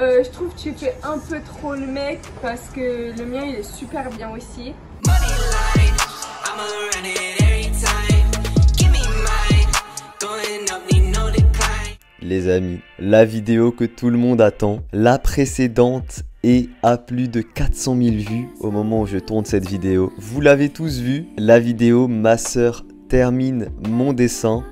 Je trouve que tu fais un peu trop le mec parce que le mien il est super bien aussi. Les amis, la vidéo que tout le monde attend, la précédente est à plus de 400 000 vues au moment où je tourne cette vidéo. Vous l'avez tous vu, la vidéo ma sœur termine mon dessin.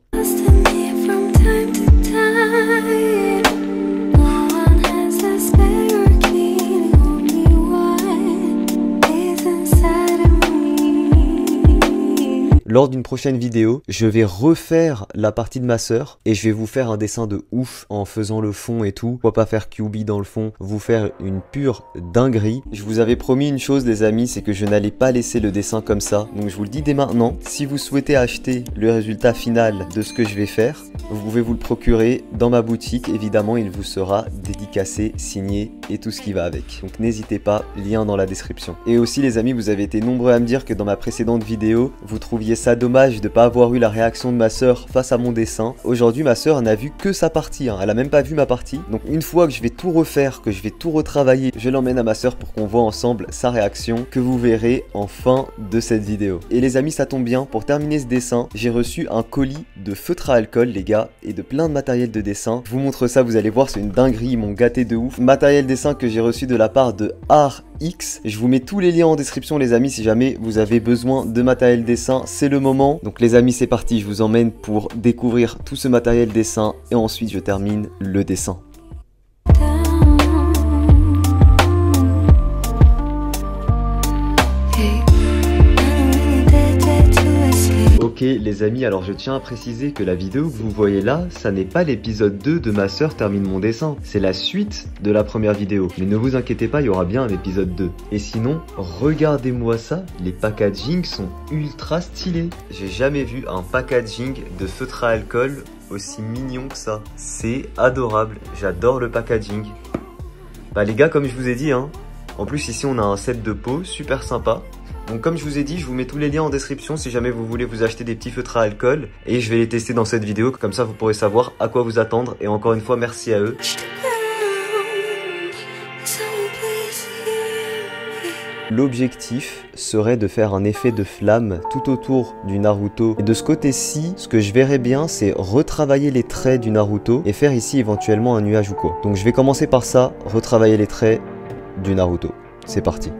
Lors d'une prochaine vidéo, je vais refaire la partie de ma sœur et je vais vous faire un dessin de ouf en faisant le fond et tout. Pourquoi pas faire QB dans le fond, vous faire une pure dinguerie. Je vous avais promis une chose les amis, c'est que je n'allais pas laisser le dessin comme ça. Donc je vous le dis dès maintenant, si vous souhaitez acheter le résultat final de ce que je vais faire, vous pouvez vous le procurer dans ma boutique. Évidemment, il vous sera dédicacé, signé et tout ce qui va avec. Donc n'hésitez pas, lien dans la description. Et aussi les amis, vous avez été nombreux à me dire que dans ma précédente vidéo, vous trouviez ça dommage de ne pas avoir eu la réaction de ma sœur face à mon dessin. Aujourd'hui, ma sœur n'a vu que sa partie, hein. Elle a même pas vu ma partie. Donc une fois que je vais tout refaire, que je vais tout retravailler, je l'emmène à ma sœur pour qu'on voit ensemble sa réaction que vous verrez en fin de cette vidéo. Et les amis, ça tombe bien, pour terminer ce dessin, j'ai reçu un colis de feutre à alcool les gars et de plein de matériel de dessin. Je vous montre ça, vous allez voir, c'est une dinguerie, ils m'ont gâté de ouf. Matériel dessin que j'ai reçu de la part de Art X. Je vous mets tous les liens en description les amis si jamais vous avez besoin de matériel dessin, c'est le moment. Donc les amis, c'est parti, je vous emmène pour découvrir tout ce matériel dessin et ensuite je termine le dessin. Ok les amis, alors je tiens à préciser que la vidéo que vous voyez là, ça n'est pas l'épisode 2 de ma sœur termine mon dessin, c'est la suite de la première vidéo. Mais ne vous inquiétez pas, il y aura bien un épisode 2. Et sinon, regardez-moi ça, les packaging sont ultra stylés. J'ai jamais vu un packaging de feutre à alcool aussi mignon que ça. C'est adorable, j'adore le packaging. Bah les gars, comme je vous ai dit, hein, en plus ici on a un set de peau super sympa. Donc comme je vous ai dit, je vous mets tous les liens en description si jamais vous voulez vous acheter des petits feutres à alcool. Et je vais les tester dans cette vidéo, comme ça vous pourrez savoir à quoi vous attendre. Et encore une fois, merci à eux. L'objectif serait de faire un effet de flamme tout autour du Naruto. Et de ce côté-ci, ce que je verrais bien, c'est retravailler les traits du Naruto et faire ici éventuellement un nuage ou quoi. Donc je vais commencer par ça, retravailler les traits du Naruto. C'est parti.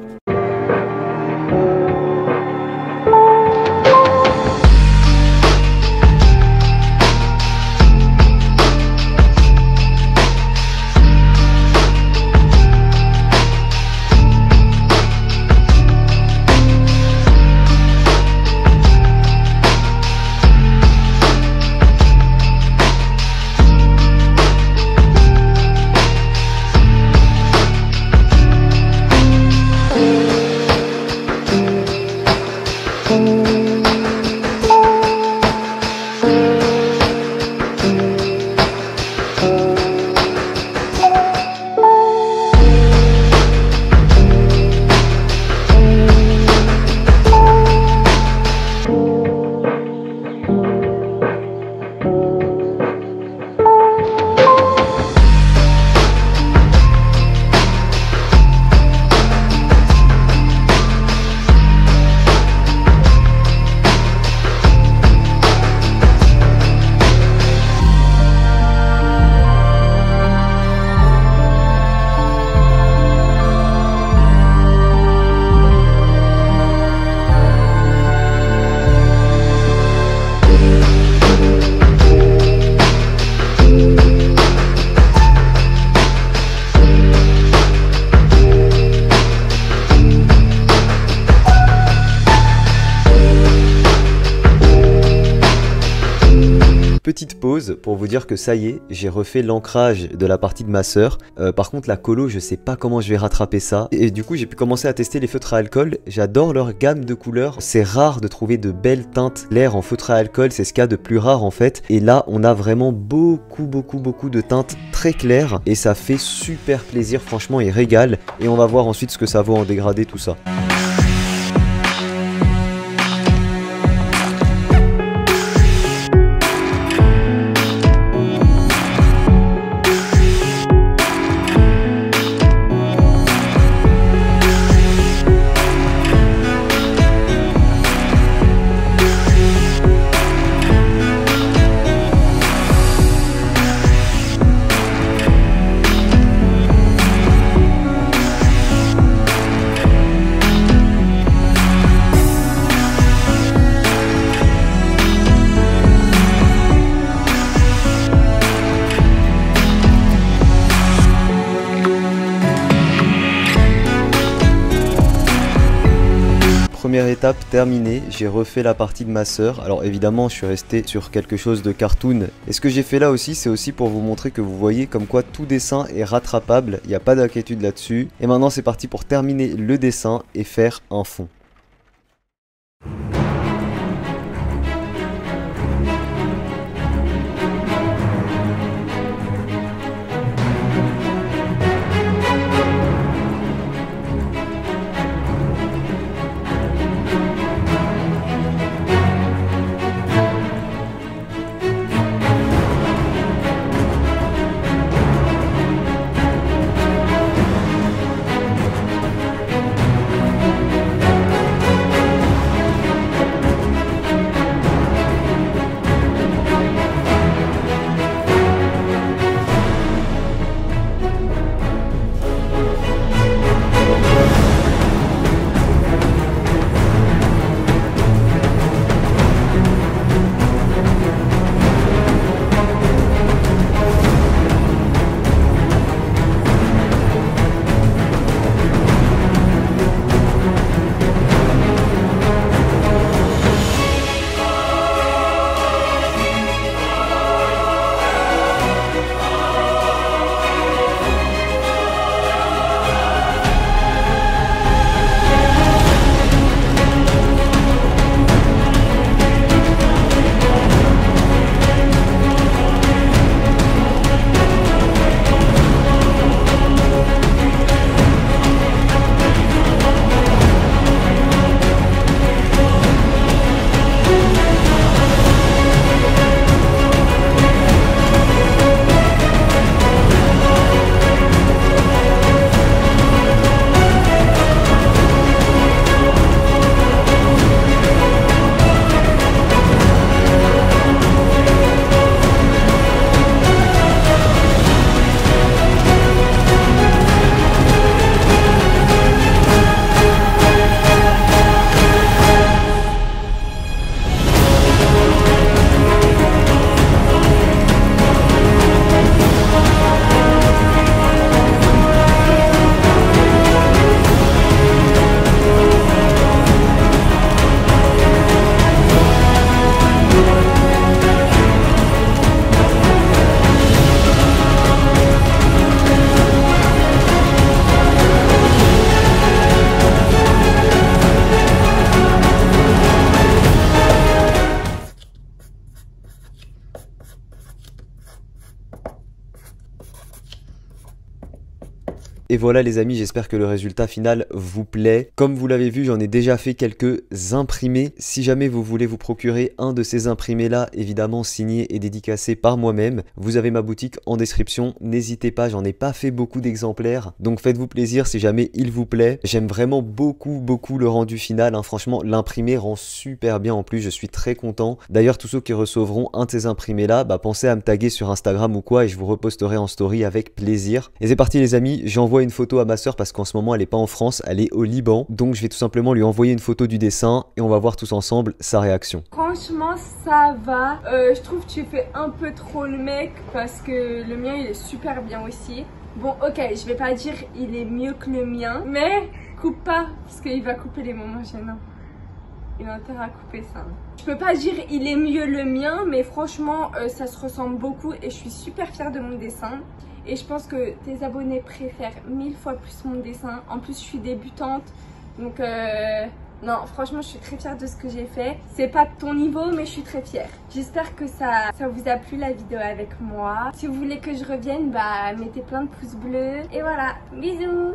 Petite pause pour vous dire que ça y est, j'ai refait l'ancrage de la partie de ma sœur. Par contre la colo, je sais pas comment je vais rattraper ça. Et du coup j'ai pu commencer à tester les feutres à alcool. J'adore leur gamme de couleurs. C'est rare de trouver de belles teintes claires en feutre à alcool. C'est ce qu'il y a de plus rare en fait. Et là on a vraiment beaucoup de teintes très claires. Et ça fait super plaisir, franchement il régale. Et on va voir ensuite ce que ça vaut en dégradé tout ça. première étape terminée, j'ai refait la partie de ma sœur. Alors évidemment, je suis resté sur quelque chose de cartoon. Et ce que j'ai fait là aussi, c'est aussi pour vous montrer que vous voyez comme quoi tout dessin est rattrapable, il n'y a pas d'inquiétude là-dessus. Et maintenant, c'est parti pour terminer le dessin et faire un fond. Et voilà les amis, j'espère que le résultat final vous plaît. Comme vous l'avez vu, j'en ai déjà fait quelques imprimés. Si jamais vous voulez vous procurer un de ces imprimés là, évidemment signé et dédicacé par moi-même, vous avez ma boutique en description. N'hésitez pas, j'en ai pas fait beaucoup d'exemplaires. Donc faites-vous plaisir si jamais il vous plaît. J'aime vraiment beaucoup le rendu final. Hein. Franchement, l'imprimé rend super bien en plus, je suis très content. D'ailleurs, tous ceux qui recevront un de ces imprimés là, pensez à me taguer sur Instagram ou quoi et je vous reposterai en story avec plaisir. Et c'est parti les amis, j'envoie une photo à ma soeur parce qu'en ce moment elle est pas en France, elle est au Liban. Donc je vais tout simplement lui envoyer une photo du dessin et on va voir tous ensemble sa réaction. Franchement ça va, je trouve que tu fais un peu trop le mec parce que le mien il est super bien aussi. Bon ok, je vais pas dire il est mieux que le mien, mais coupe pas parce qu'il va couper les moments gênants. Il a intérêt à couper ça. Je peux pas dire il est mieux le mien, mais franchement ça se ressemble beaucoup et je suis super fière de mon dessin. Et je pense que tes abonnés préfèrent 1000 fois plus mon dessin. En plus je suis débutante, donc non franchement je suis très fière de ce que j'ai fait. C'est pas de ton niveau mais je suis très fière. J'espère que ça vous a plu la vidéo avec moi. Si vous voulez que je revienne, mettez plein de pouces bleus. Et voilà, bisous.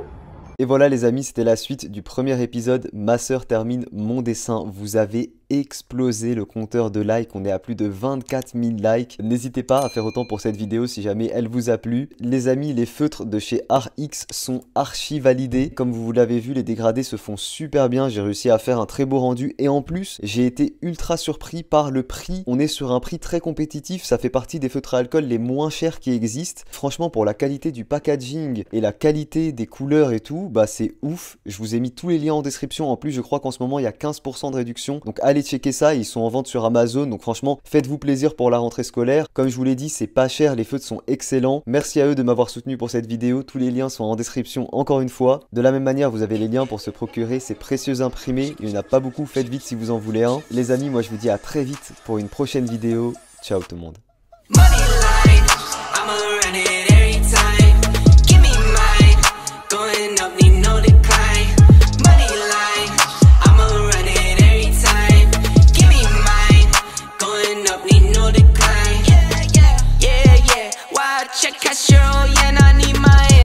Et voilà les amis, c'était la suite du premier épisode. Ma sœur termine mon dessin. Vous avez explosé le compteur de likes, on est à plus de 24 000 likes. N'hésitez pas à faire autant pour cette vidéo si jamais elle vous a plu. Les amis, les feutres de chez ArtX sont archi validés. Comme vous l'avez vu, les dégradés se font super bien. J'ai réussi à faire un très beau rendu et en plus, j'ai été ultra surpris par le prix. On est sur un prix très compétitif. Ça fait partie des feutres à alcool les moins chers qui existent. Franchement, pour la qualité du packaging et la qualité des couleurs et tout, c'est ouf. Je vous ai mis tous les liens en description. En plus, je crois qu'en ce moment, il y a 15% de réduction. Donc allez aller checker ça, ils sont en vente sur Amazon, donc franchement, faites-vous plaisir pour la rentrée scolaire. Comme je vous l'ai dit, c'est pas cher, les feutres sont excellents. Merci à eux de m'avoir soutenu pour cette vidéo, tous les liens sont en description encore une fois. De la même manière, vous avez les liens pour se procurer ces précieux imprimés, il n'y en a pas beaucoup, faites vite si vous en voulez un. Les amis, moi je vous dis à très vite pour une prochaine vidéo. Ciao tout le monde.